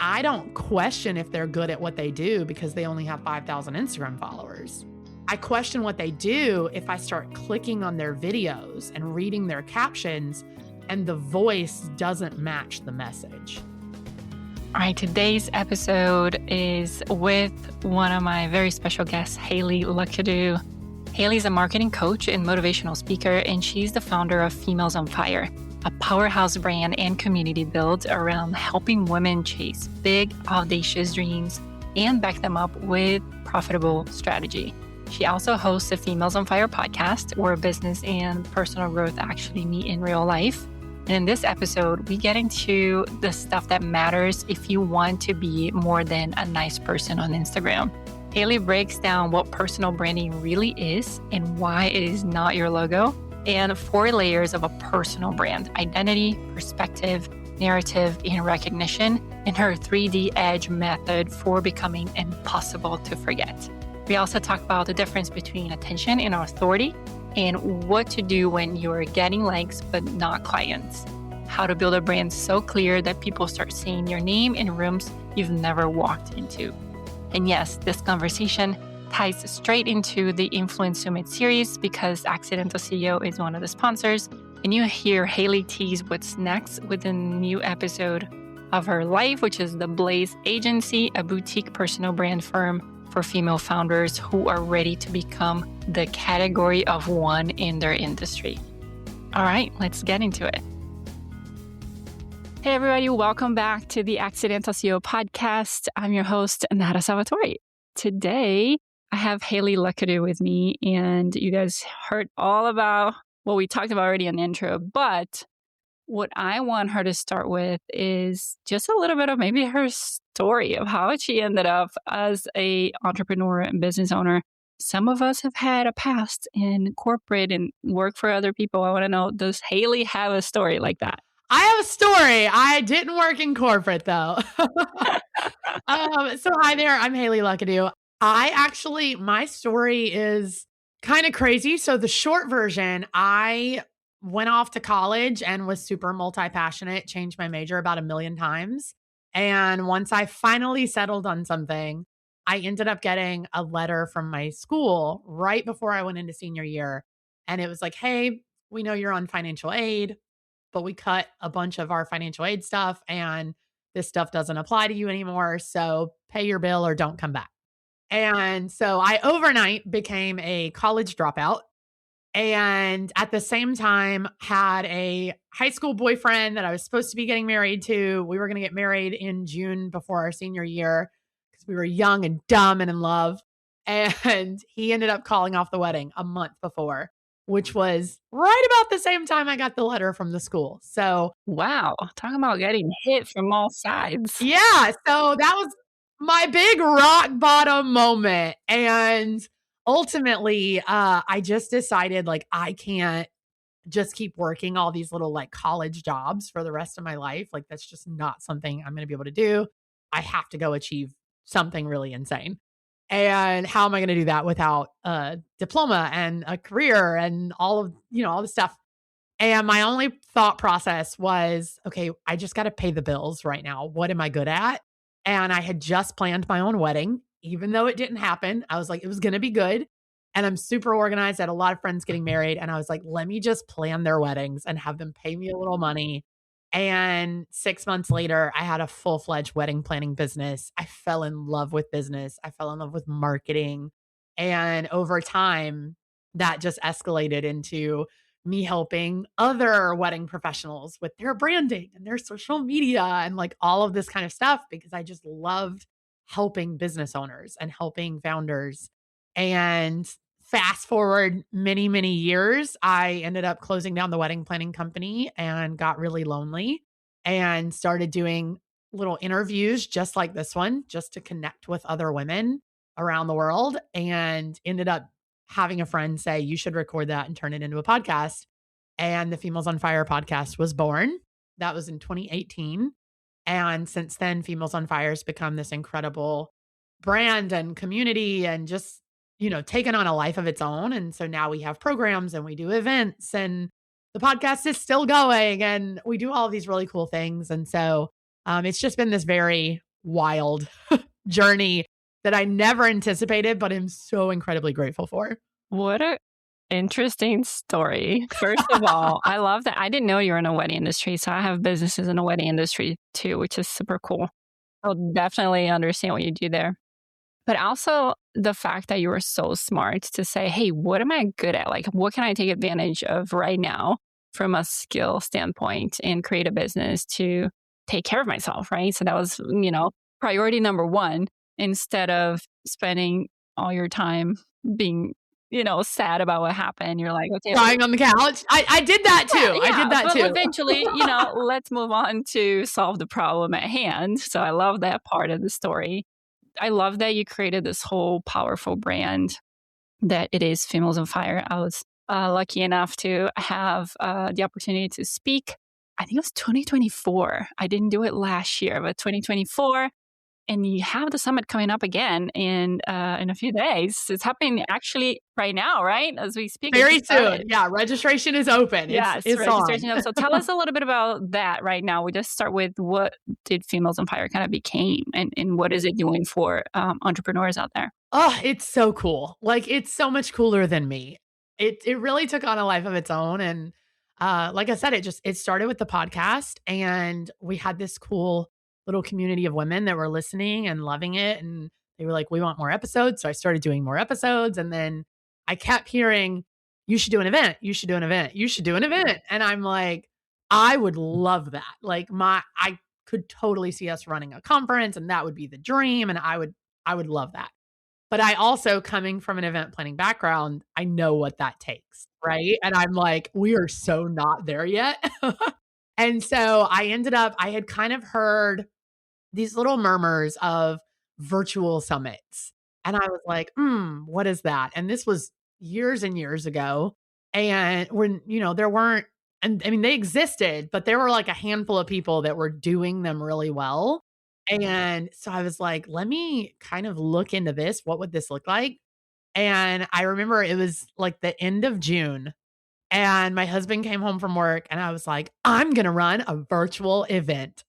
I don't question if they're good at what they do because they only have 5,000 Instagram followers. I question what they do if I start clicking on their videos and reading their captions and the voice doesn't match the message. All right, today's episode is with one of my very special guests, Hayley Luckadoo. Hayley's a marketing coach and motivational speaker, and she's the founder of Females on Fire, a powerhouse brand and community built around helping women chase big, audacious dreams and back them up with profitable strategy. She also hosts the Females on Fire podcast, where business and personal growth actually meet in real life. And in this episode, we get into the stuff that matters if you want to be more than a nice person on Instagram. Hayley breaks down what personal branding really is and why it is not your logo, and 4 layers of a personal brand: identity, perspective, narrative, and recognition, and her 3D Edge method for becoming impossible to forget. We also talk about the difference between attention and authority, and what to do when you're getting likes but not clients. How to build a brand so clear that people start saying your name in rooms you've never walked into. And yes, this conversation ties straight into the Influence Summit series because Accidental CEO is one of the sponsors. And you hear Hayley tease what's next with a new episode of her life, which is the Blaze Agency, a boutique personal brand firm for female founders who are ready to become the category of one in their industry. All right, let's get into it. Hey everybody, welcome back to the Accidental CEO podcast. I'm your host, Nata Salvatore. Today, I have Hayley Luckadoo with me, and you guys heard all about what we talked about already in the intro, but what I want her to start with is just a little bit of maybe her story of how she ended up as an entrepreneur and business owner. Some of us have had a past in corporate and work for other people. I want to know, does Hayley have a story like that? I have a story. I didn't work in corporate though. So hi there, I'm Hayley Luckadoo. My story is kind of crazy. So the short version, I went off to college and was super multi-passionate, changed my major about 1 million times. And once I finally settled on something, I ended up getting a letter from my school right before I went into senior year. And it was like, hey, we know you're on financial aid, but we cut a bunch of our financial aid stuff and this stuff doesn't apply to you anymore. So pay your bill or don't come back. And so I overnight became a college dropout. And at the same time, had a high school boyfriend that I was supposed to be getting married to. We were going to get married in June before our senior year because we were young and dumb and in love. And he ended up calling off the wedding a month before, which was right about the same time I got the letter from the school. So, wow, talking about getting hit from all sides. Yeah. So that was my big rock bottom moment. And ultimately, I just decided like, I can't just keep working all these little like college jobs for the rest of my life. Like, that's just not something I'm going to be able to do. I have to go achieve something really insane. And how am I going to do that without a diploma and a career and all of, all the stuff? And my only thought process was, okay, I just got to pay the bills right now. What am I good at? And I had just planned my own wedding, even though it didn't happen. I was like, it was going to be good. And I'm super organized. I had a lot of friends getting married. And I was like, let me just plan their weddings and have them pay me a little money. And 6 months later, I had a full-fledged wedding planning business. I fell in love with business. I fell in love with marketing. And over time, that just escalated into me helping other wedding professionals with their branding and their social media and like all of this kind of stuff, because I just loved helping business owners and helping founders. And fast forward many, many years, I ended up closing down the wedding planning company and got really lonely and started doing little interviews just like this one, just to connect with other women around the world, and ended up having a friend say, you should record that and turn it into a podcast. And the Females on Fire podcast was born. That was in 2018. And since then, Females on Fire has become this incredible brand and community and just, taken on a life of its own. And so now we have programs and we do events and the podcast is still going and we do all these really cool things. And so it's just been this very wild journey that I never anticipated, but am so incredibly grateful for. What a interesting story. First of all, I love that. I didn't know you were in a wedding industry, so I have businesses in the wedding industry too, which is super cool. I'll definitely understand what you do there. But also the fact that you were so smart to say, hey, what am I good at? Like, what can I take advantage of right now from a skill standpoint and create a business to take care of myself, right? So that was, priority number one instead of spending all your time being, sad about what happened. You're like, okay, Crying on the couch. I did that yeah, too. I yeah. did that But too. eventually, let's move on to solve the problem at hand. So I love that part of the story. I love that you created this whole powerful brand that it is Females on Fire. I was lucky enough to have the opportunity to speak. I think it was 2024. I didn't do it last year, but 2024. And you have the summit coming up again in a few days. It's happening actually right now, right? As we speak, it Very just started. soon. Yeah, registration is open. Yes, It's on. registration up. So tell us a little bit about that right now. We just start with what did Females on Fire kind of became and what is it doing for entrepreneurs out there? Oh, it's so cool. Like, it's so much cooler than me. It really took on a life of its own, and, like I said, it started with the podcast, and we had this cool little community of women that were listening and loving it, and they were like, "We want more episodes," so I started doing more episodes, and then I kept hearing, "You should do an event. You should do an event. You should do an event," and I'm like, "I would love that." Like, I could totally see us running a conference, and that would be the dream, and I would love that. But I also, coming from an event planning background, I know what that takes, right? And I'm like, "We are so not there yet." And so I had kind of heard these little murmurs of virtual summits. And I was like, what is that?" And this was years and years ago. And when, there weren't, and I mean, they existed, but there were like a handful of people that were doing them really well. And so I was like, let me kind of look into this. What would this look like? And I remember it was like the end of June, and my husband came home from work, and I was like, I'm going to run a virtual event.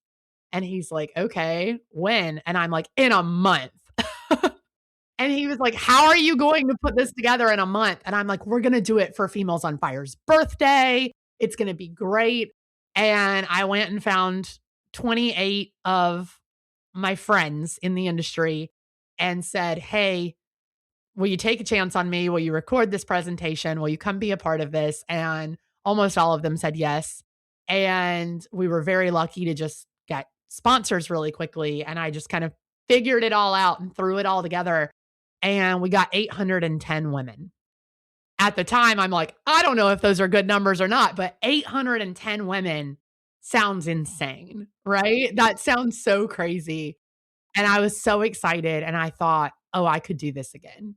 And he's like, okay, when? And I'm like, in a month. And he was like, how are you going to put this together in a month? And I'm like, we're going to do it for Females on Fire's birthday. It's going to be great. And I went and found 28 of my friends in the industry and said, hey, will you take a chance on me? Will you record this presentation? Will you come be a part of this? And almost all of them said yes. And we were very lucky to just get sponsors really quickly. And I just kind of figured it all out and threw it all together. And we got 810 women. At the time, I'm like, I don't know if those are good numbers or not, but 810 women sounds insane, right? That sounds so crazy. And I was so excited. And I thought, oh, I could do this again.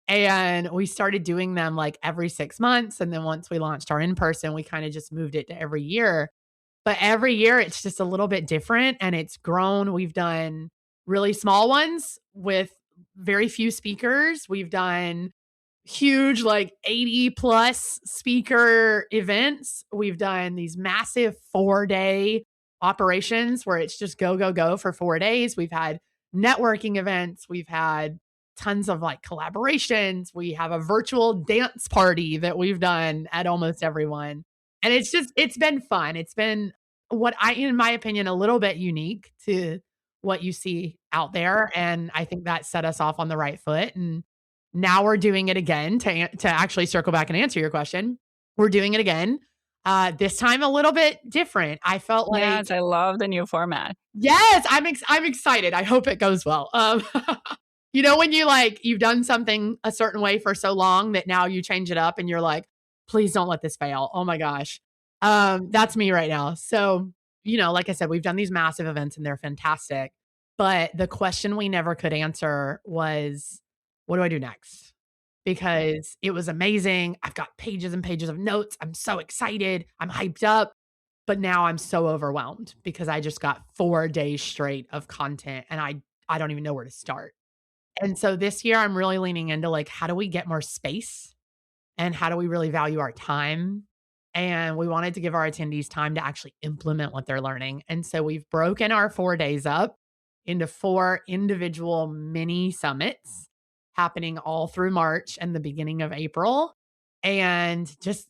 And we started doing them like every 6 months. And then once we launched our in person, we kind of just moved it to every year. But every year it's just a little bit different and it's grown. We've done really small ones with very few speakers. We've done huge, like 80 plus speaker events. We've done these massive 4-day operations where it's just go, go, go for 4 days. We've had networking events. We've had tons of like collaborations. We have a virtual dance party that we've done at almost everyone. And it's been fun. It's been in my opinion, a little bit unique to what you see out there. And I think that set us off on the right foot. And now we're doing it again to actually circle back and answer your question. We're doing it again. This time a little bit different. I felt like, Yes, I love the new format. yes, I'm excited. I hope it goes well. When you've done something a certain way for so long that now you change it up and you're like, please don't let this fail. Oh my gosh. That's me right now. So, like I said, we've done these massive events and they're fantastic. But the question we never could answer was, what do I do next? Because it was amazing. I've got pages and pages of notes. I'm so excited. I'm hyped up. But now I'm so overwhelmed because I just got 4 days straight of content and I don't even know where to start. And so this year I'm really leaning into like, how do we get more space and how do we really value our time? And we wanted to give our attendees time to actually implement what they're learning. And so we've broken our 4 days up. into 4 individual mini summits happening all through March and the beginning of April. And just,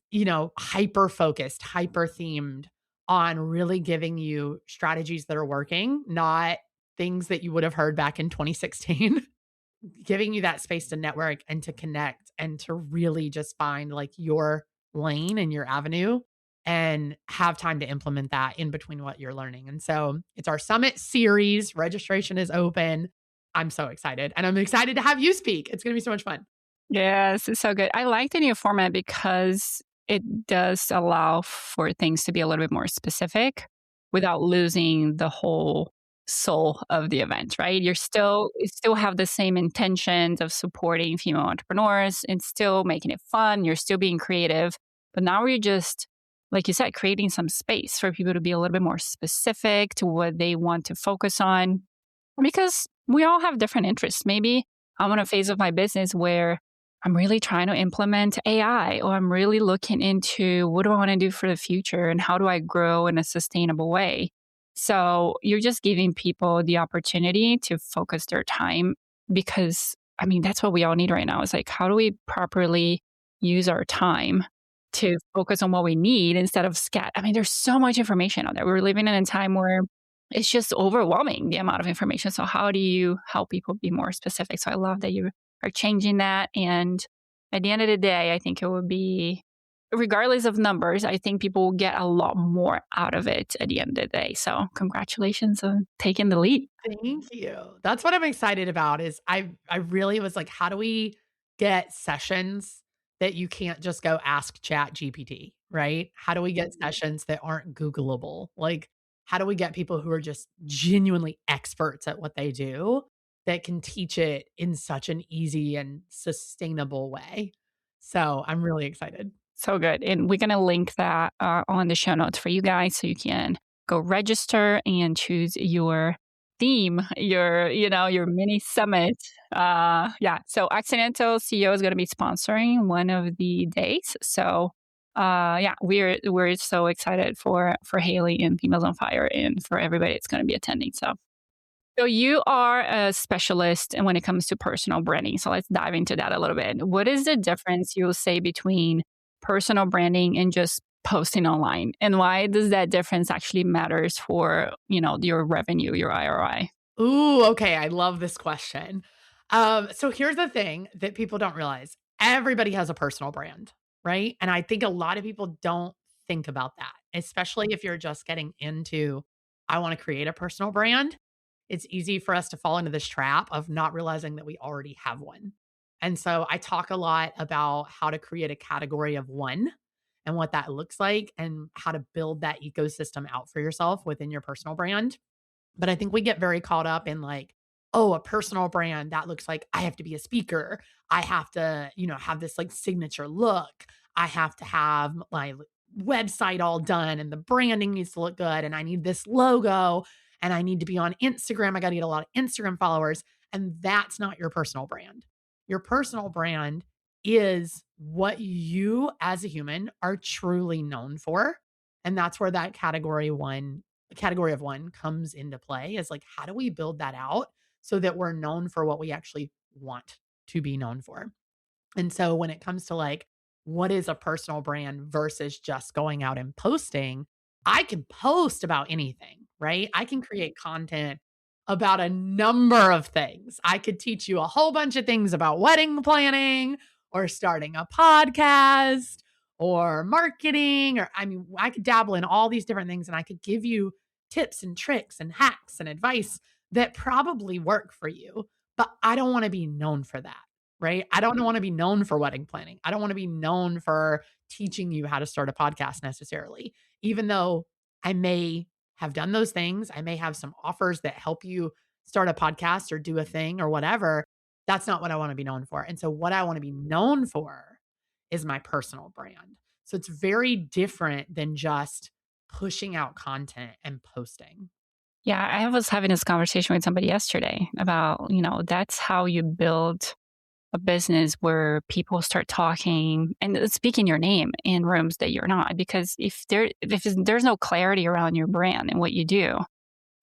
hyper focused, hyper themed on really giving you strategies that are working, not things that you would have heard back in 2016. Giving you that space to network and to connect and to really just find like your lane and your avenue and have time to implement that in between what you're learning. And so it's our summit series. Registration is open. I'm so excited. And I'm excited to have you speak. It's going to be so much fun. Yes, it's so good. I like the new format because it does allow for things to be a little bit more specific without losing the whole soul of the event, right? You still have the same intentions of supporting female entrepreneurs and still making it fun. You're still being creative. But now we're just, like you said, creating some space for people to be a little bit more specific to what they want to focus on because we all have different interests. Maybe I'm in a phase of my business where I'm really trying to implement AI, or I'm really looking into what do I want to do for the future and how do I grow in a sustainable way. So you're just giving people the opportunity to focus their time because, I mean, that's what we all need right now. Is like, how do we properly use our time to focus on what we need instead of scat? I mean, there's so much information out there. We're living in a time where it's just overwhelming the amount of information. So how do you help people be more specific? So I love that you are changing that. And at the end of the day, I think it would be, regardless of numbers, I think people will get a lot more out of it at the end of the day. So congratulations on taking the lead. Thank you. That's what I'm excited about is I really was like, how do we get sessions that you can't just go ask Chat GPT, right? How do we get sessions that aren't Googleable? Like, how do we get people who are just genuinely experts at what they do that can teach it in such an easy and sustainable way? So I'm really excited. So good. And we're going to link that on the show notes for you guys so you can go register and choose your theme, your mini summit. Yeah. So Accidental CEO is going to be sponsoring one of the days. So yeah, we're so excited for Hayley and Females on Fire and for everybody that's going to be attending. So you are a specialist when it comes to personal branding. So let's dive into that a little bit. What is the difference you'll say between personal branding and just posting online? And why does that difference actually matters for, your revenue, your ROI? Ooh, okay. I love this question. So here's the thing that people don't realize. Everybody has a personal brand, right? And I think a lot of people don't think about that, especially if you're just getting into, I want to create a personal brand. It's easy for us to fall into this trap of not realizing that we already have one. And so I talk a lot about how to create a category of one and what that looks like and how to build that ecosystem out for yourself within your personal brand. But I think we get very caught up in like, oh, a personal brand that looks like I have to be a speaker. I have to, have this like signature look. I have to have my website all done and the branding needs to look good. And I need this logo and I need to be on Instagram. I got to get a lot of Instagram followers. And that's not your personal brand. Your personal brand is what you as a human are truly known for. And that's where that category of one comes into play is like, how do we build that out so that we're known for what we actually want to be known for? And so when it comes to like, what is a personal brand versus just going out and posting, I can post about anything, right? I can create content about a number of things. I could teach you a whole bunch of things about wedding planning or starting a podcast or marketing, or I could dabble in all these different things and I could give you tips and tricks and hacks and advice that probably work for you. But I don't want to be known for that, right? I don't want to be known for wedding planning. I don't want to be known for teaching you how to start a podcast necessarily, even though I may have done those things. I may have some offers that help you start a podcast or do a thing or whatever. That's not what I want to be known for. And so what I want to be known for is my personal brand. So it's very different than just pushing out content and posting. Yeah, I was having this conversation with somebody yesterday about, that's how you build a business where people start talking and speaking your name in rooms that you're not. Because if there's no clarity around your brand and what you do,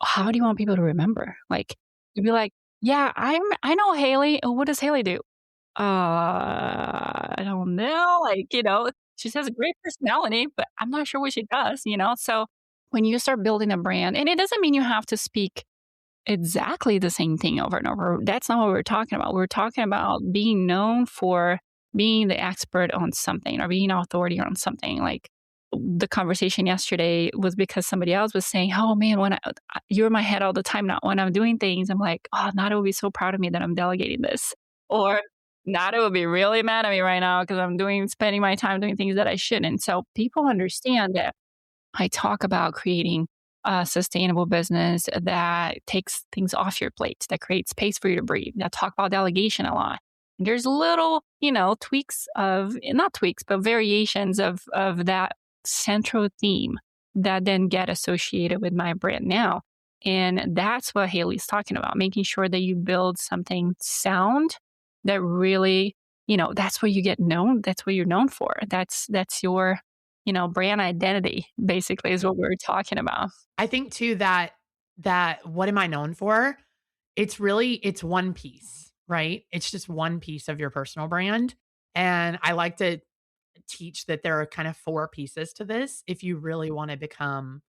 how do you want people to remember? Like, you'd be like, "Yeah, I know Haley. What does Haley do?" I don't know, like, she has a great personality, but I'm not sure what she does, So, when you start building a brand and it doesn't mean you have to speak exactly the same thing over and over. That's not what we're talking about. We're talking about being known for being the expert on something or being authority on something. Like the conversation yesterday was because somebody else was saying, "Oh man, you're in my head all the time now. When I'm doing things, I'm like, oh, Nata will be so proud of me that I'm delegating this," or Nata will be really mad at me right now because spending my time doing things that I shouldn't. So people understand that I talk about creating a sustainable business that takes things off your plate, that creates space for you to breathe. I talk about delegation a lot. There's little, tweaks of not tweaks, but variations of that central theme that then get associated with my brand now. And that's what Haley's talking about, making sure that you build something sound that really, that's what you get known. That's what you're known for. That's your brand identity basically is what we're talking about. I think too that what am I known for? It's one piece, right? It's just one piece of your personal brand. And I like to teach that there are kind of four pieces to this if you really want to become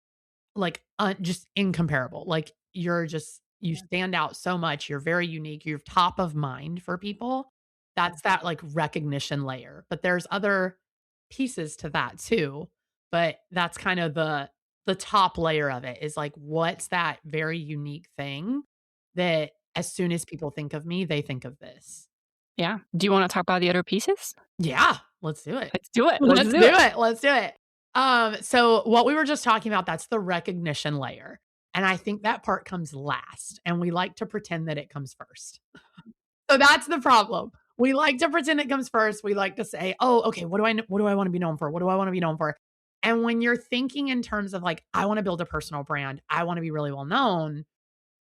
like just incomparable. Like you stand out so much, you're very unique, you're top of mind for people. That's that like recognition layer. But there's other pieces to that too. But that's kind of the top layer of it is like what's that very unique thing that as soon as people think of me, they think of this. Yeah. Do you want to talk about the other pieces? Yeah, let's do it. Let's do it. Let's Let's do do it. it. Let's do it. So what we were just talking about, that's the recognition layer. And I think that part comes last. And we like to pretend that it comes first. So that's the problem. We like to pretend it comes first. We like to say, "Oh, okay, what do I want to be known for? What do I want to be known for?" And when you're thinking in terms of like, I want to build a personal brand, I want to be really well known,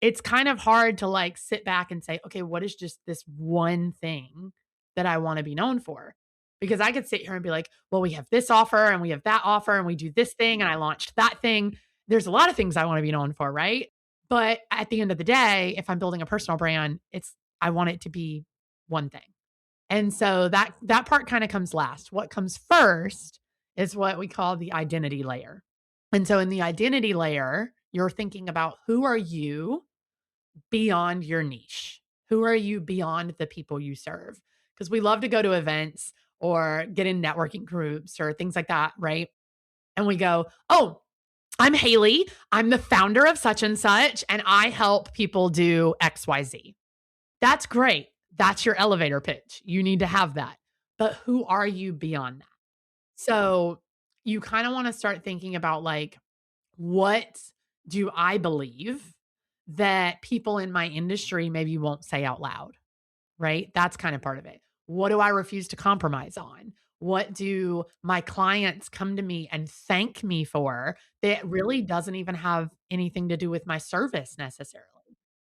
it's kind of hard to like sit back and say, okay, what is just this one thing that I want to be known for? Because I could sit here and be like, well, we have this offer and we have that offer and we do this thing and I launched that thing. There's a lot of things I want to be known for, right? But at the end of the day, if I'm building a personal brand, I want it to be one thing. And so that part kind of comes last. What comes first is what we call the identity layer. And so in the identity layer, you're thinking about who are you beyond your niche? Who are you beyond the people you serve? Because we love to go to events or get in networking groups or things like that, right? And we go, oh, I'm Haley. I'm the founder of such and such, and I help people do XYZ. That's great. That's your elevator pitch. You need to have that. But who are you beyond that? So you kind of want to start thinking about like, what do I believe that people in my industry maybe won't say out loud, right? That's kind of part of it. What do I refuse to compromise on? What do my clients come to me and thank me for that really doesn't even have anything to do with my service necessarily?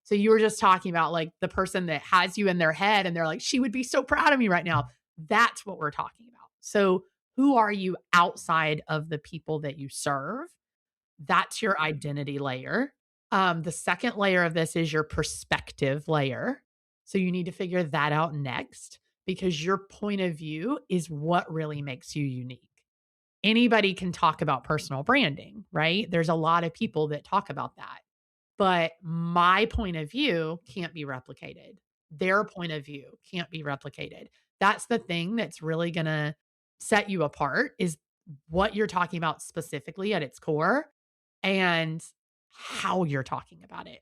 So you were just talking about like the person that has you in their head and they're like, she would be so proud of me right now. That's what we're talking about. So who are you outside of the people that you serve? That's your identity layer. The second layer of this is your perspective layer. So you need to figure that out next because your point of view is what really makes you unique. Anybody can talk about personal branding, right? There's a lot of people that talk about that. But my point of view can't be replicated. Their point of view can't be replicated. That's the thing that's really going to set you apart is what you're talking about specifically at its core and how you're talking about it,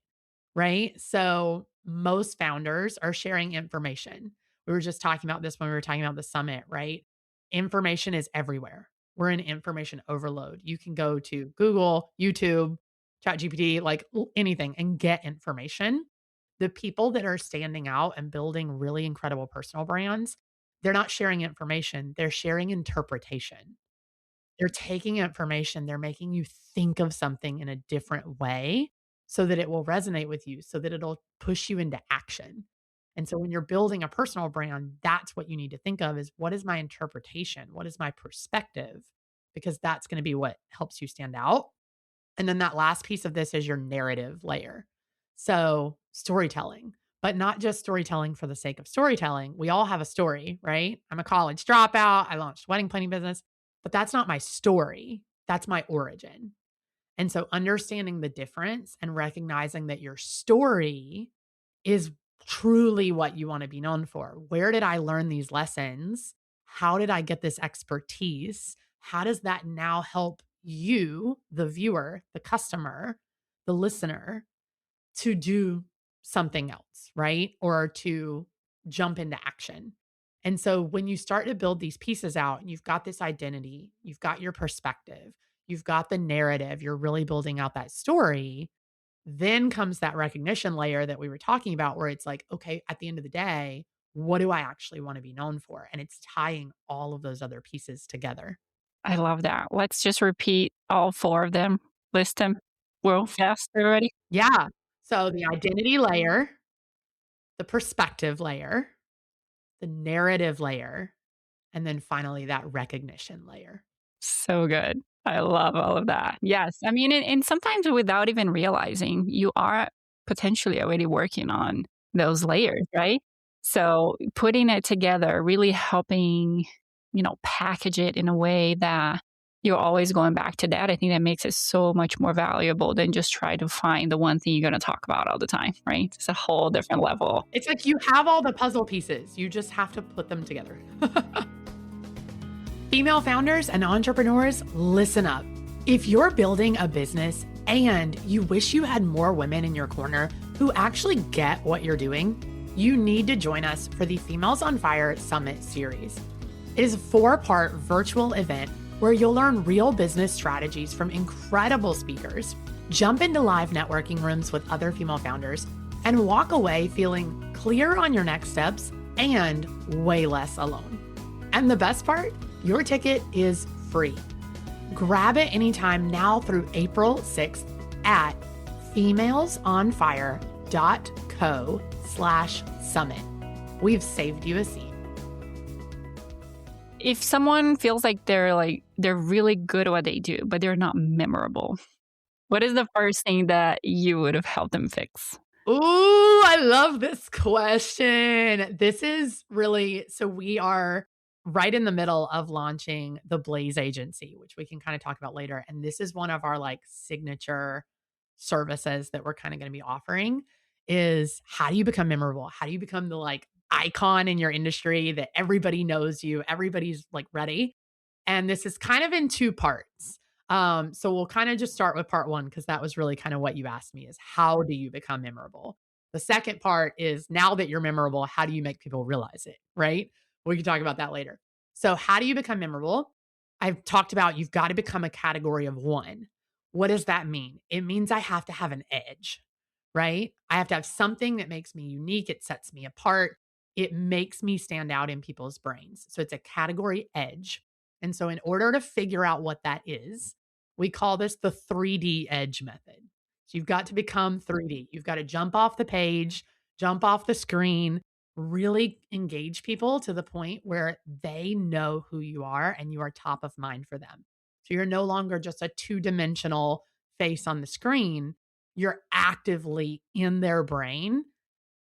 right? So most founders are sharing information. We were just talking about this when we were talking about the summit, right? Information is everywhere. We're in information overload. You can go to Google, YouTube, ChatGPT, like anything and get information. The people that are standing out and building really incredible personal brands, they're not sharing information, they're sharing interpretation. They're taking information, they're making you think of something in a different way so that it will resonate with you, so that it'll push you into action. And so when you're building a personal brand, that's what you need to think of is what is my interpretation? What is my perspective? Because that's going to be what helps you stand out. And then that last piece of this is your narrative layer. So, storytelling, but not just storytelling for the sake of storytelling. We all have a story, right? I'm a college dropout. I launched a wedding planning business, but that's not my story. That's my origin. And so understanding the difference and recognizing that your story is truly what you want to be known for. Where did I learn these lessons? How did I get this expertise? How does that now help you, the viewer, the customer, the listener, to do something else, right? Or to jump into action. And so when you start to build these pieces out, and you've got this identity, you've got your perspective, you've got the narrative, you're really building out that story, then comes that recognition layer that we were talking about, where it's like, okay, at the end of the day, what do I actually want to be known for? And it's tying all of those other pieces together. I love that. Let's just repeat all 4 of them. List them real fast, everybody. Yeah. So the identity layer, the perspective layer, the narrative layer, and then finally that recognition layer. So good. I love all of that. Yes. I mean, and sometimes without even realizing, you are potentially already working on those layers, right? So putting it together, really helping, package it in a way that you're always going back to that. I think that makes it so much more valuable than just try to find the one thing you're going to talk about all the time, right? It's a whole different level. It's like you have all the puzzle pieces, you just have to put them together. Female founders and entrepreneurs, listen up. If you're building a business and you wish you had more women in your corner who actually get what you're doing, you need to join us for the Females on Fire Summit series. It is a 4-part virtual event where you'll learn real business strategies from incredible speakers, jump into live networking rooms with other female founders, and walk away feeling clear on your next steps and way less alone. And the best part? Your ticket is free. Grab it anytime now through April 6th at femalesonfire.co/summit. We've saved you a seat. If someone feels like they're really good at what they do, but they're not memorable, what is the first thing that you would have helped them fix? Ooh, I love this question. This is really so we are right in the middle of launching the Blaze agency, which we can kind of talk about later. And this is one of our like signature services that we're kind of going to be offering is how do you become memorable? How do you become the like icon in your industry that everybody knows you, everybody's like ready? And this is kind of in 2 parts. So we'll kind of just start with part 1 because that was really kind of what you asked me is how do you become memorable? The second part is now that you're memorable, how do you make people realize it, right? We can talk about that later. So how do you become memorable? I've talked about you've got to become a category of one. What does that mean? It means I have to have an edge, right? I have to have something that makes me unique. It sets me apart. It makes me stand out in people's brains. So it's a category edge. And so in order to figure out what that is, we call this the 3D edge method. So you've got to become 3D. You've got to jump off the page, jump off the screen, really engage people to the point where they know who you are and you are top of mind for them. So you're no longer just a 2-dimensional face on the screen. You're actively in their brain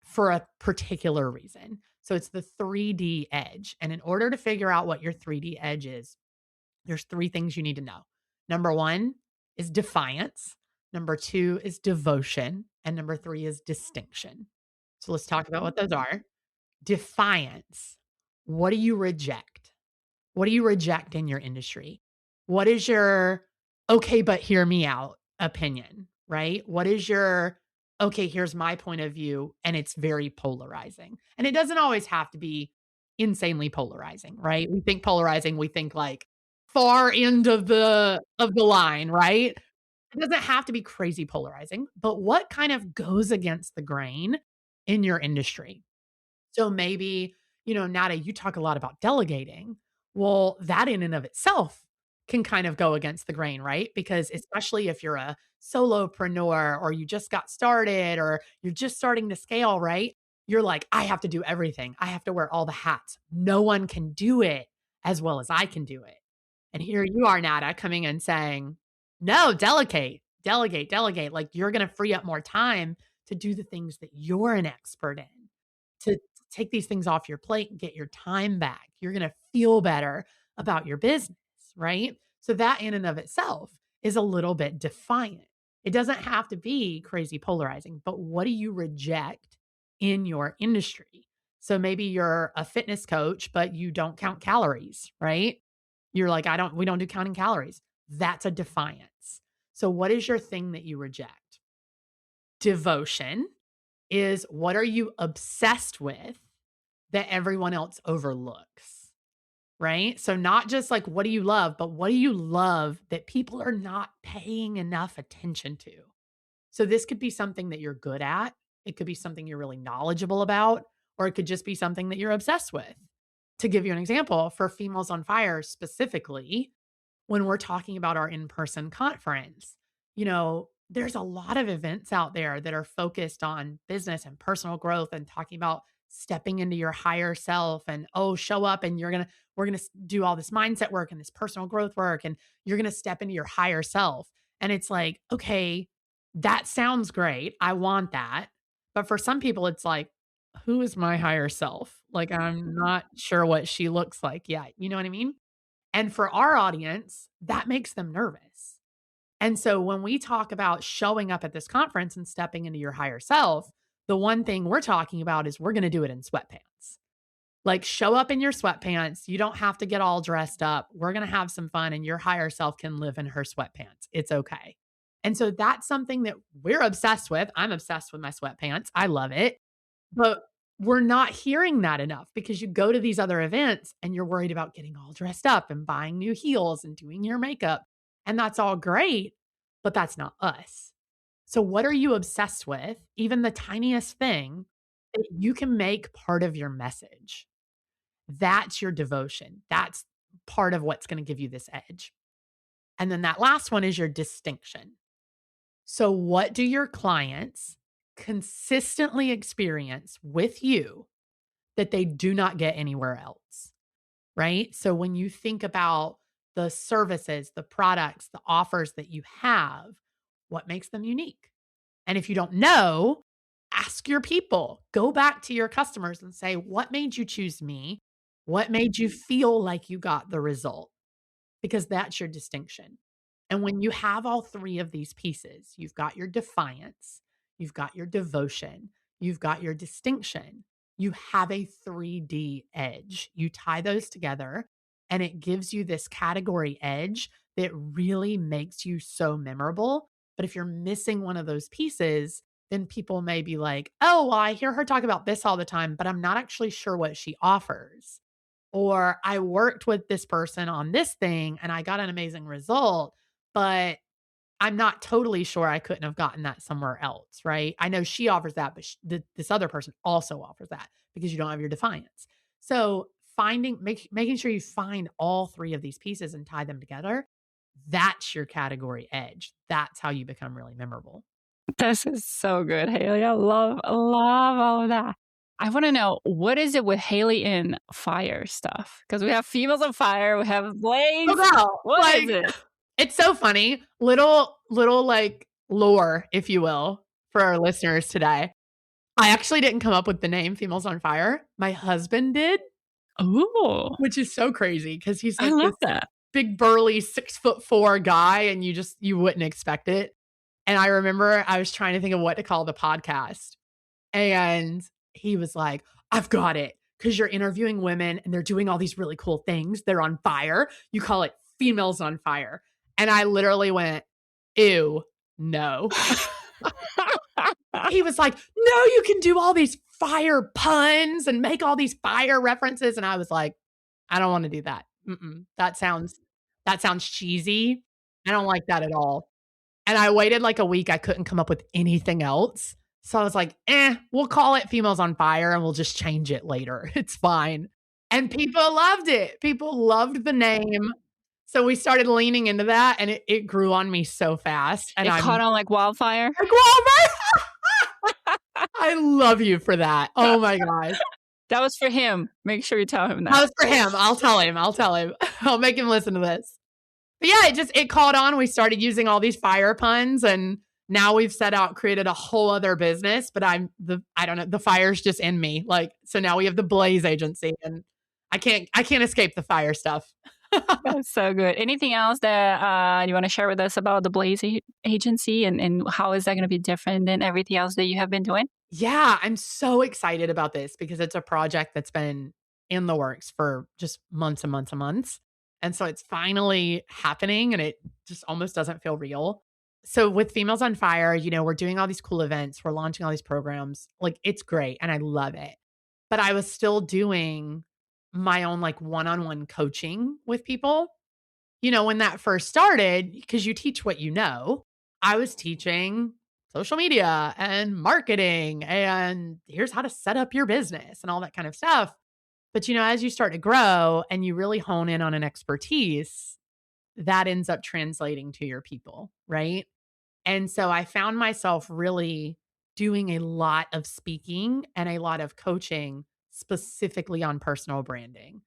for a particular reason. So it's the 3D edge. And in order to figure out what your 3D edge is, there's 3 things you need to know. Number 1 is defiance. Number 2 is devotion. And number 3 is distinction. So let's talk about what those are. Defiance. What do you reject? What do you reject in your industry? What is your okay, but hear me out opinion, right? What is your okay, here's my point of view and it's very polarizing. And it doesn't always have to be insanely polarizing, right? We think polarizing, we think like far end of the line, right? It doesn't have to be crazy polarizing, but what kind of goes against the grain in your industry? So maybe, Nata, you talk a lot about delegating. Well, that in and of itself can kind of go against the grain, right? Because especially if you're a solopreneur or you just got started or you're just starting to scale, right? You're like, I have to do everything. I have to wear all the hats. No one can do it as well as I can do it. And here you are, Nata, coming and saying, no, delegate. delegate, delegate. Like you're going to free up more time to do the things that you're an expert in, to take these things off your plate and get your time back. You're going to feel better about your business, right? So that in and of itself is a little bit defiant. It doesn't have to be crazy polarizing, but what do you reject in your industry? So maybe you're a fitness coach, but you don't count calories, right? You're like, we don't do counting calories. That's a defiance. So what is your thing that you reject? Devotion is, what are you obsessed with that everyone else overlooks, right? So not just like, what do you love, but what do you love that people are not paying enough attention to? So this could be something that you're good at. It could be something you're really knowledgeable about, or it could just be something that you're obsessed with. To give you an example, for Females on Fire specifically, when we're talking about our in-person conference, there's a lot of events out there that are focused on business and personal growth and talking about stepping into your higher self and, show up and we're going to do all this mindset work and this personal growth work and you're going to step into your higher self. And it's like, okay, that sounds great. I want that. But for some people, it's like, who is my higher self? Like, I'm not sure what she looks like yet. You know what I mean? And for our audience, that makes them nervous. And so when we talk about showing up at this conference and stepping into your higher self, the one thing we're talking about is we're going to do it in sweatpants. Like, show up in your sweatpants. You don't have to get all dressed up. We're going to have some fun and your higher self can live in her sweatpants. It's okay. And so that's something that we're obsessed with. I'm obsessed with my sweatpants. I love it. But we're not hearing that enough because you go to these other events and you're worried about getting all dressed up and buying new heels and doing your makeup. And that's all great, but that's not us. So what are you obsessed with? Even the tiniest thing that you can make part of your message. That's your devotion. That's part of what's going to give you this edge. And then that last one is your distinction. So what do your clients consistently experience with you that they do not get anywhere else, right? So when you think about the services, the products, the offers that you have, what makes them unique? And if you don't know, ask your people. Go back to your customers and say, what made you choose me? What made you feel like you got the result? Because that's your distinction. And when you have all three of these pieces, you've got your defiance, you've got your devotion, you've got your distinction, you have a 3D edge. You tie those together and it gives you this category edge that really makes you so memorable. But if you're missing one of those pieces, then people may be like, oh, well, I hear her talk about this all the time, but I'm not actually sure what she offers. Or I worked with this person on this thing and I got an amazing result, but I'm not totally sure I couldn't have gotten that somewhere else, right? I know she offers that, but this other person also offers that because you don't have your defiance. So making sure you find all three of these pieces and tie them together, that's your category edge. That's how you become really memorable. This is so good, Hayley. I love all of that. I want to know, what is it with Hayley in fire stuff? Because we have Females on Fire, we have Blaze. Oh, girl, What is it? It's so funny. Little like lore, if you will, for our listeners today. I actually didn't come up with the name Females on Fire. My husband did. Ooh. Which is so crazy because he's I like love this that. big burly 6'4" guy and you wouldn't expect it. And I remember I was trying to think of what to call the podcast. And he was like, I've got it. Because you're interviewing women and they're doing all these really cool things. They're on fire. You call it Females on Fire. And I literally went, ew, no. He was like, no, you can do all these fire puns and make all these fire references. And I was like, I don't want to do that. That sounds cheesy. I don't like that at all. And I waited like a week. I couldn't come up with anything else. So I was like, we'll call it Females on Fire and we'll just change it later. It's fine. And people loved it. People loved the name. So we started leaning into that and it grew on me so fast. And It caught on like wildfire. Like wildfire. I love you for that. Oh my gosh. That was for him. Make sure you tell him that. That was for him. I'll tell him. I'll make him listen to this. But yeah, it caught on. We started using all these fire puns, and now we've created a whole other business, but I don't know, the fire's just in me. Like, so now we have the Blaze agency, and I can't escape the fire stuff. That's so good. Anything else that you want to share with us about the Blaze agency, and how is that going to be different than everything else that you have been doing? Yeah, I'm so excited about this because it's a project that's been in the works for just months and months and months. And so it's finally happening and it just almost doesn't feel real. So with Females on Fire, we're doing all these cool events, we're launching all these programs. Like it's great and I love it. But I was still doing my own like one-on-one coaching with people. When that first started, because you teach what you know, I was teaching social media and marketing and here's how to set up your business and all that kind of stuff. But, as you start to grow and you really hone in on an expertise, that ends up translating to your people, right? And so I found myself really doing a lot of speaking and a lot of coaching specifically on personal branding.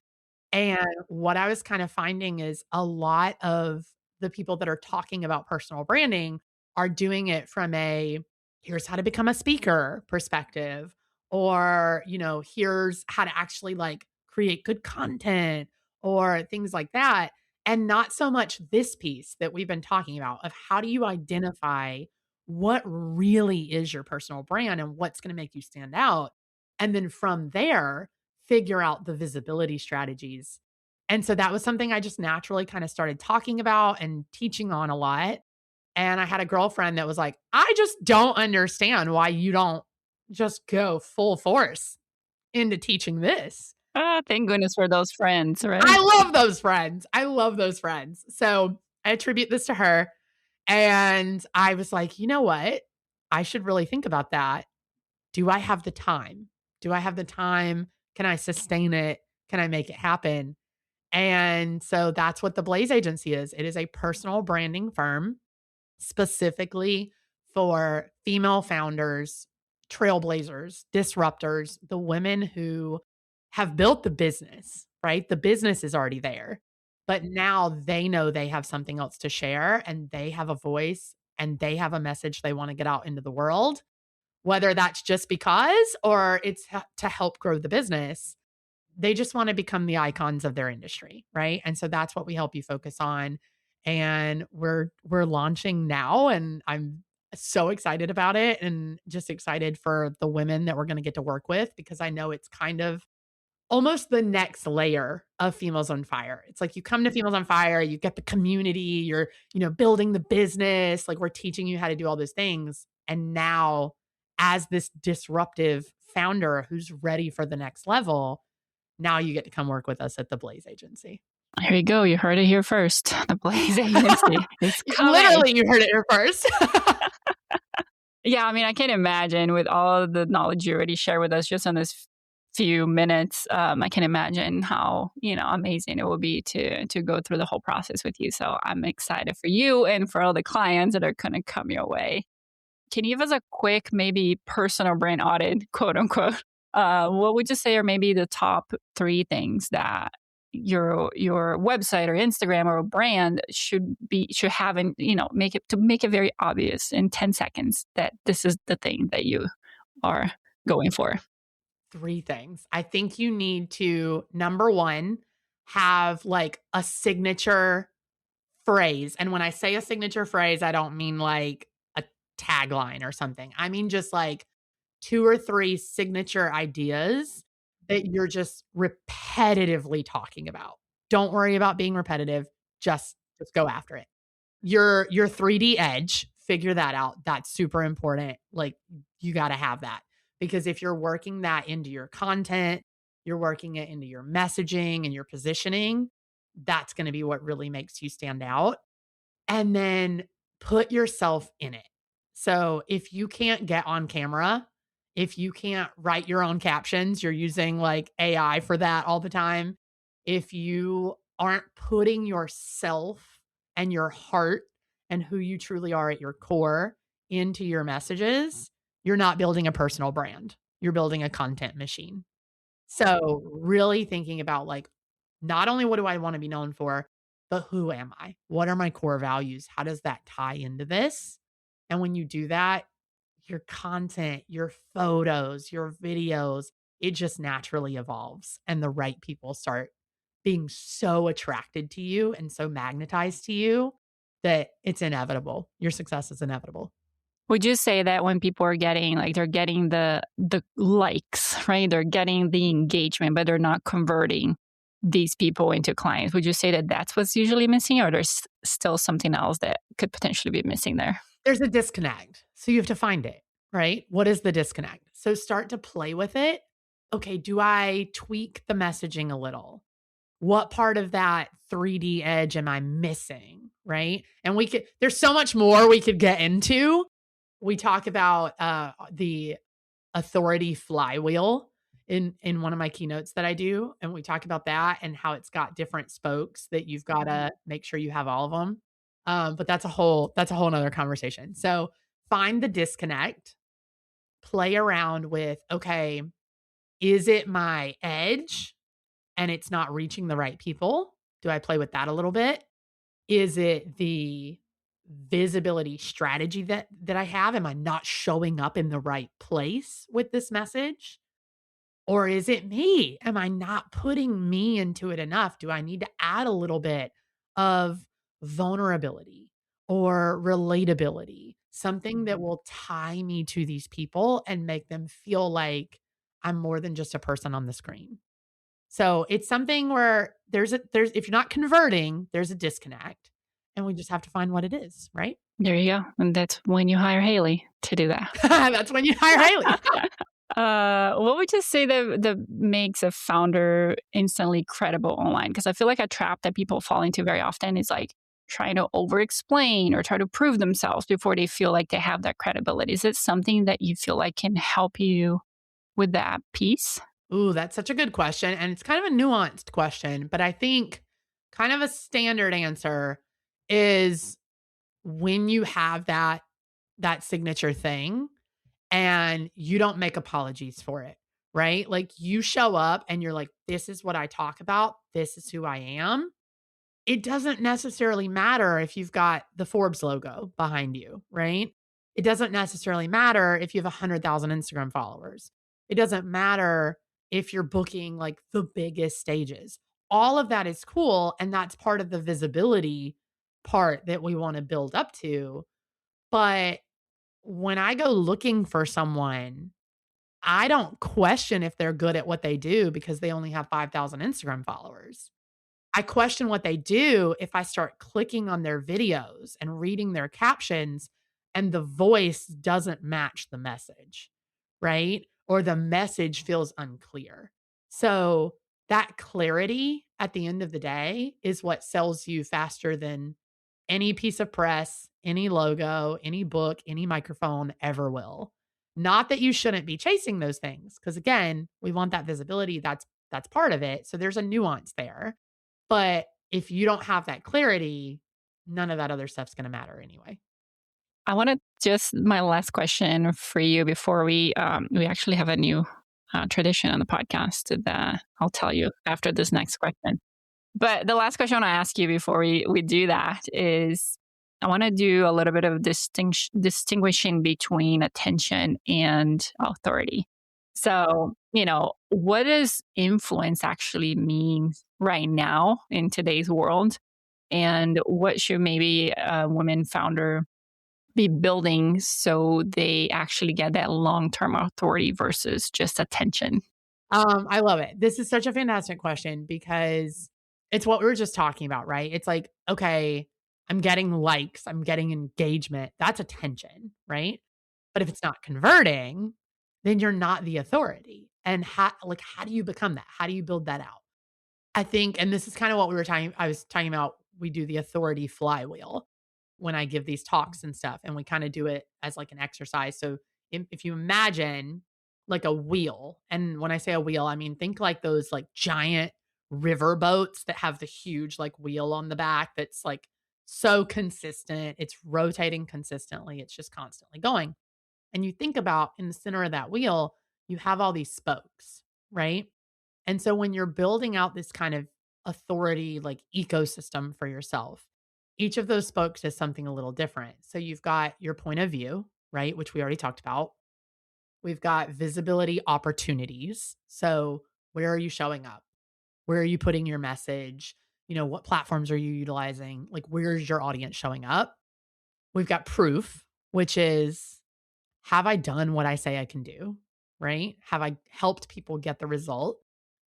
And what I was kind of finding is a lot of the people that are talking about personal branding are doing it from a here's how to become a speaker perspective, or, here's how to actually like create good content or things like that. And not so much this piece that we've been talking about of how do you identify what really is your personal brand and what's going to make you stand out. And then from there, figure out the visibility strategies. And so that was something I just naturally kind of started talking about and teaching on a lot. And I had a girlfriend that was like, I just don't understand why you don't just go full force into teaching this. Ah, thank goodness for those friends, right? I love those friends. I love those friends. So I attribute this to her. And I was like, you know what? I should really think about that. Do I have the time? Do I have the time? Can I sustain it? Can I make it happen? And so that's what the Blaze Agency is. It is a personal branding firm specifically for female founders, trailblazers, disruptors, the women who have built the business, right? The business is already there, but now they know they have something else to share and they have a voice and they have a message they want to get out into the world, whether that's just because or to help grow the business. They just want to become the icons of their industry, right? And so that's what we help you focus on. And we're launching now and I'm so excited about it and just excited for the women that we're going to get to work with because I know it's kind of almost the next layer of Females on Fire. It's like you come to Females on Fire, you get the community, you're, building the business, like we're teaching you how to do all those things. And now as this disruptive founder who's ready for the next level, now you get to come work with us at the Blaze Agency. Here you go. You heard it here first. The Blaze agency is coming. Literally, you heard it here first. Yeah, I mean, I can imagine with all of the knowledge you already shared with us just on this few minutes, I can imagine how, amazing it will be to go through the whole process with you. So I'm excited for you and for all the clients that are going to come your way. Can you give us a quick, maybe personal brand audit, quote unquote? What would you say are maybe the top 3 things that your website or Instagram or a brand should have, and make it very obvious in 10 seconds that this is the thing that you are going for? 3 things. I think you need to, number 1, have like a signature phrase. And when I say a signature phrase, I don't mean like a tagline or something. I mean just like 2 or 3 signature ideas that you're just repetitively talking about. Don't worry about being repetitive. Just go after it. Your 3D edge, figure that out. That's super important. Like you got to have that because if you're working that into your content, you're working it into your messaging and your positioning, that's going to be what really makes you stand out. And then put yourself in it. So if you can't get on camera, if you can't write your own captions, you're using like AI for that all the time. If you aren't putting yourself and your heart and who you truly are at your core into your messages, you're not building a personal brand. You're building a content machine. So really thinking about like, not only what do I want to be known for, but who am I? What are my core values? How does that tie into this? And when you do that, your content, your photos, your videos, it just naturally evolves and the right people start being so attracted to you and so magnetized to you that it's inevitable. Your success is inevitable. Would you say that when people are getting like they're getting the likes, right? They're getting the engagement, but they're not converting these people into clients. Would you say that that's what's usually missing, or there's still something else that could potentially be missing there? There's a disconnect. So you have to find it, right? What is the disconnect? So start to play with it. Okay, do I tweak the messaging a little? What part of that 3D edge am I missing, right? And there's so much more we could get into. We talk about the authority flywheel in one of my keynotes that I do, and we talk about that and how it's got different spokes that you've gotta make sure you have all of them. But that's a whole nother conversation. So, find the disconnect, play around with, okay, is it my edge and it's not reaching the right people? Do I play with that a little bit? Is it the visibility strategy that I have? Am I not showing up in the right place with this message? Or is it me? Am I not putting me into it enough? Do I need to add a little bit of vulnerability or relatability? Something that will tie me to these people and make them feel like I'm more than just a person on the screen. So it's something where there's if you're not converting, there's a disconnect, and we just have to find what it is, right? There you go. And that's when you hire Hayley to do that. That's when you hire Haley. What would you say that makes a founder instantly credible online? Because I feel like a trap that people fall into very often is like trying to over explain or try to prove themselves before they feel like they have that credibility. Is it something that you feel like can help you with that piece? Ooh, that's such a good question, and it's kind of a nuanced question, but I think kind of a standard answer is when you have that signature thing and you don't make apologies for it, right? Like you show up and you're like, this is what I talk about, this is who I am. It doesn't necessarily matter if you've got the Forbes logo behind you, right? It doesn't necessarily matter if you have 100,000 Instagram followers. It doesn't matter if you're booking like the biggest stages. All of that is cool. And that's part of the visibility part that we want to build up to. But when I go looking for someone, I don't question if they're good at what they do because they only have 5,000 Instagram followers. I question what they do if I start clicking on their videos and reading their captions and the voice doesn't match the message, right? Or the message feels unclear. So, that clarity at the end of the day is what sells you faster than any piece of press, any logo, any book, any microphone ever will. Not that you shouldn't be chasing those things, because again, we want that visibility. That's part of it. So there's a nuance there. But if you don't have that clarity, none of that other stuff's gonna matter anyway. I want to just my last question for you before we actually have a new tradition on the podcast that I'll tell you after this next question. But the last question I want to ask you before we do that is I want to do a little bit of distinguishing between attention and authority. So, what does influence actually mean right now in today's world? And what should maybe a women founder be building so they actually get that long term authority versus just attention? I love it. This is such a fantastic question because it's what we were just talking about, right? It's like, okay, I'm getting likes, I'm getting engagement. That's attention, right? But if it's not converting, then you're not the authority. And how do you become that? How do you build that out? I think, and this is kind of what I was talking about, we do the authority flywheel when I give these talks and stuff, and we kind of do it as like an exercise. So if you imagine like a wheel, and when I say a wheel, I mean, think like those like giant river boats that have the huge like wheel on the back that's like so consistent. It's rotating consistently. It's just constantly going. And you think about in the center of that wheel, you have all these spokes, right? And so when you're building out this kind of authority like ecosystem for yourself. Each of those spokes is something a little different. So you've got your point of view, right? Which we already talked about. We've got visibility opportunities. So where are you showing up? Where are you putting your message? What platforms are you utilizing? Like, where's your audience showing up? We've got proof, which is, have I done what I say I can do? Right? Have I helped people get the result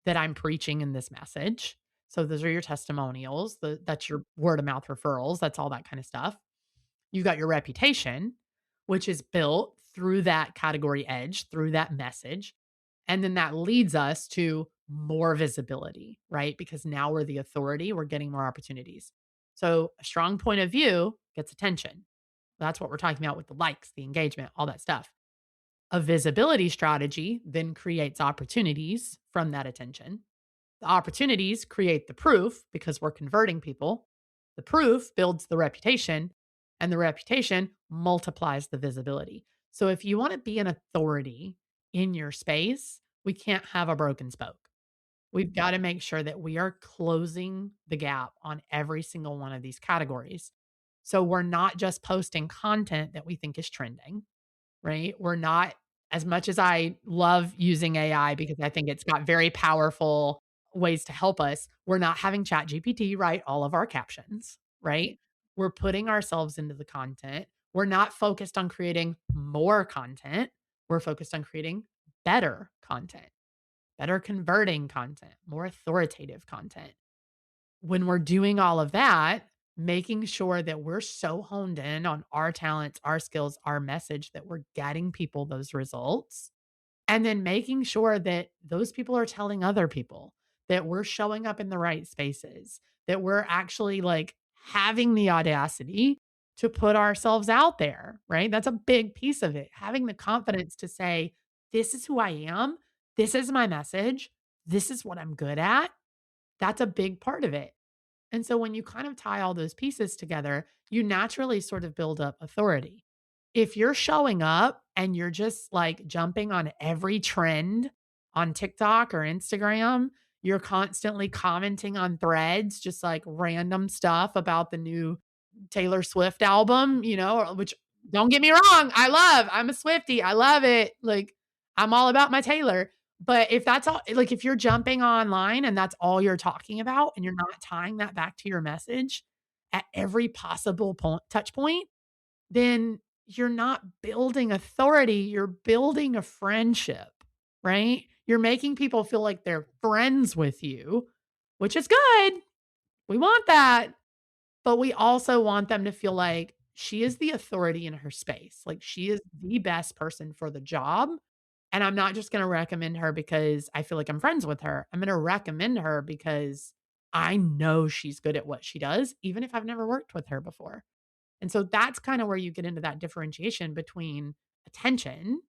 that I'm preaching in this message? So those are your testimonials. That's your word of mouth referrals. That's all that kind of stuff. You got your reputation, which is built through that category edge, through that message. And then that leads us to more visibility, right? Because now we're the authority, we're getting more opportunities. So a strong point of view gets attention. That's what we're talking about with the likes, the engagement, all that stuff. A visibility strategy then creates opportunities from that attention. The opportunities create the proof because we're converting people. The proof builds the reputation, and the reputation multiplies the visibility. So if you want to be an authority in your space, we can't have a broken spoke. We've got to make sure that we are closing the gap on every single one of these categories. So we're not just posting content that we think is trending, right? We're not, as much as I love using AI because I think it's got very powerful ways to help us, we're not having ChatGPT write all of our captions, right? We're putting ourselves into the content. We're not focused on creating more content. We're focused on creating better content, better converting content, more authoritative content. When we're doing all of that, making sure that we're so honed in on our talents, our skills, our message that we're getting people those results. And then making sure that those people are telling other people that we're showing up in the right spaces, that we're actually like having the audacity to put ourselves out there, right? That's a big piece of it. Having the confidence to say, this is who I am. This is my message. This is what I'm good at. That's a big part of it. And so when you kind of tie all those pieces together, you naturally sort of build up authority. If you're showing up and you're just like jumping on every trend on TikTok or Instagram, you're constantly commenting on threads, just like random stuff about the new Taylor Swift album, which don't get me wrong, I'm a Swiftie. I love it. Like, I'm all about my Taylor. But if that's all, like, if you're jumping online and that's all you're talking about and you're not tying that back to your message at every possible touch point, then you're not building authority. You're building a friendship, right? You're making people feel like they're friends with you, which is good. We want that. But we also want them to feel like she is the authority in her space. Like, she is the best person for the job. And I'm not just going to recommend her because I feel like I'm friends with her. I'm going to recommend her because I know she's good at what she does, even if I've never worked with her before. And so that's kind of where you get into that differentiation between attention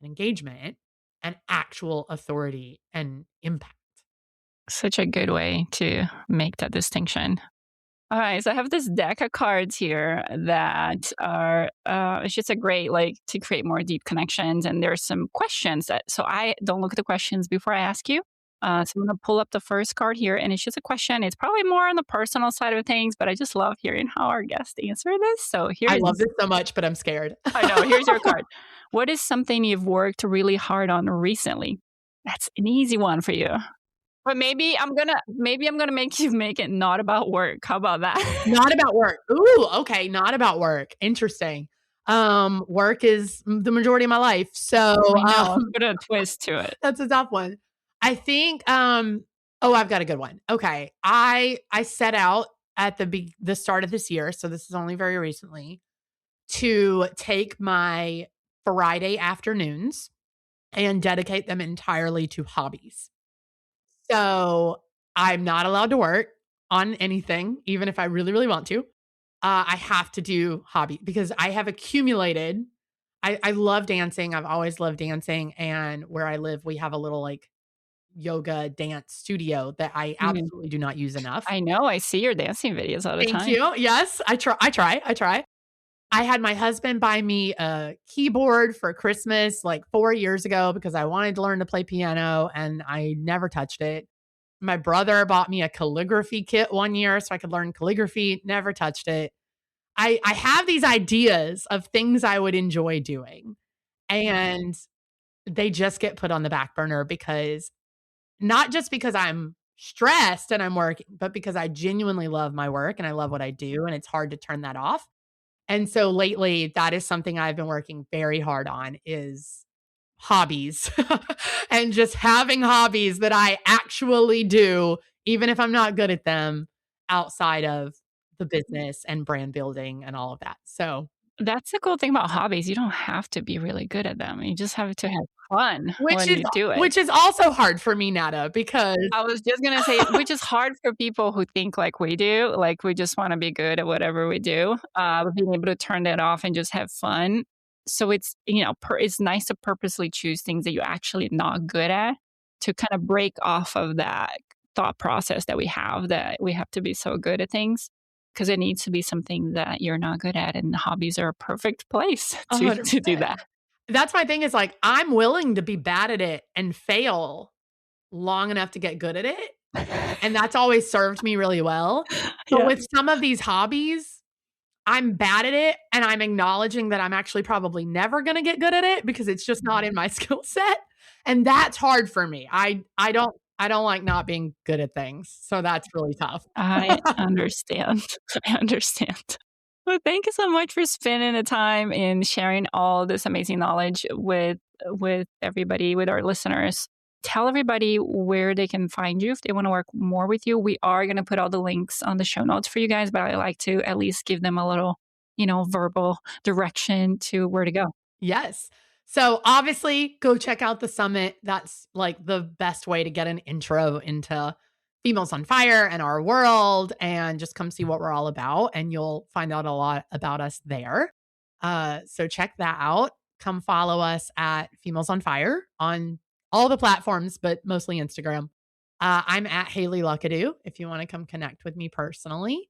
and engagement and actual authority and impact. Such a good way to make that distinction. All right, so I have this deck of cards here that are it's just a great to create more deep connections. And there's some questions so I don't look at the questions before I ask you. So I'm going to pull up the first card here, and it's just a question. It's probably more on the personal side of things, but I just love hearing how our guests answer this. So I love this so much, but I'm scared. I know. Here's your card. What is something you've worked really hard on recently? That's an easy one for you. But maybe I'm gonna make you make it not about work. How about that? Not about work. Ooh, okay. Not about work. Interesting. Work is the majority of my life. So put a twist to it. That's a tough one. I think, I've got a good one. Okay. I set out at the start of this year, so this is only very recently, to take my Friday afternoons and dedicate them entirely to hobbies. So I'm not allowed to work on anything, even if I really, really want to. I have to do hobby because I have accumulated. I love dancing. I've always loved dancing. And where I live, we have a little yoga dance studio that I absolutely do not use enough. I know. I see your dancing videos all the time. Thank you. Yes, I try. I had my husband buy me a keyboard for Christmas 4 years ago because I wanted to learn to play piano and I never touched it. My brother bought me a calligraphy kit one year so I could learn calligraphy, never touched it. I have these ideas of things I would enjoy doing, and they just get put on the back burner because not just because I'm stressed and I'm working, but because I genuinely love my work and I love what I do, and it's hard to turn that off. And so lately, that is something I've been working very hard on is hobbies and just having hobbies that I actually do, even if I'm not good at them outside of the business and brand building and all of that. So, That's the cool thing about hobbies. You don't have to be really good at them. You just have to have fun which when is you do it. which is also hard for me, Nata, because I was just gonna say, which is hard for people who think like we do, like we just wanna be good at whatever we do, but being able to turn that off and just have fun. So it's, it's nice to purposely choose things that you're actually not good at to kind of break off of that thought process that we have to be so good at things, because it needs to be something that you're not good at, and hobbies are a perfect place to do 100%. that. That's my thing is like, I'm willing to be bad at it and fail long enough to get good at it. And that's always served me really well. But Yeah. with some of these hobbies, I'm bad at it and I'm acknowledging that I'm actually probably never going to get good at it because it's just not in my skill set. And that's hard for me. I don't like not being good at things. So that's really tough. I understand. I understand. Well, thank you so much for spending the time and sharing all this amazing knowledge with everybody, with our listeners. Tell everybody where they can find you if they want to work more with you. We are going to put all the links on the show notes for you guys, but I like to at least give them a little, verbal direction to where to go. Yes. So obviously go check out the summit. That's like the best way to get an intro into Females on Fire and our world and just come see what we're all about. And you'll find out a lot about us there. So check that out. Come follow us at Females on Fire on all the platforms, but mostly Instagram. I'm at Hayley Luckadoo if you want to come connect with me personally.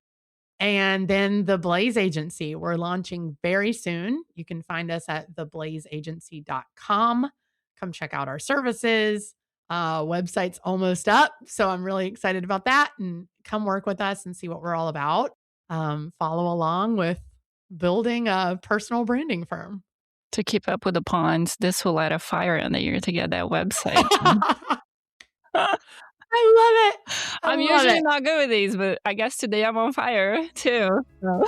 And then the Blaze Agency, we're launching very soon. You can find us at theblazeagency.com. Come check out our services. Website's almost up. So I'm really excited about that. And come work with us and see what we're all about. Follow along with building a personal branding firm. To keep up with the pawns, this will light a fire under you to get that website. I love it. I'm usually not good with these, but I guess today I'm on fire too. So.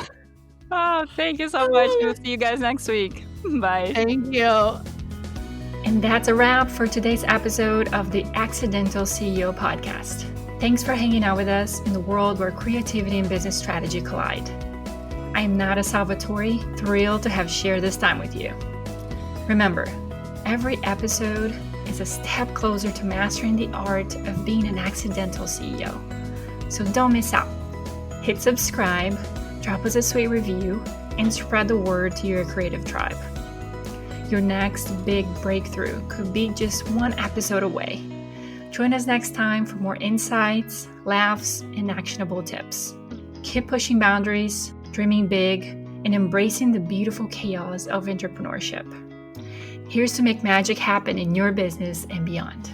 Oh, thank you so much. We'll see you guys next week. Bye. Thank you. And that's a wrap for today's episode of the Accidental CEO podcast. Thanks for hanging out with us in the world where creativity and business strategy collide. I am Nata Salvatore, thrilled to have shared this time with you. Remember, every episode is a step closer to mastering the art of being an accidental CEO. So don't miss out. Hit subscribe, drop us a sweet review, and spread the word to your creative tribe. Your next big breakthrough could be just one episode away. Join us next time for more insights, laughs, and actionable tips. Keep pushing boundaries, dreaming big, and embracing the beautiful chaos of entrepreneurship. Here's to make magic happen in your business and beyond.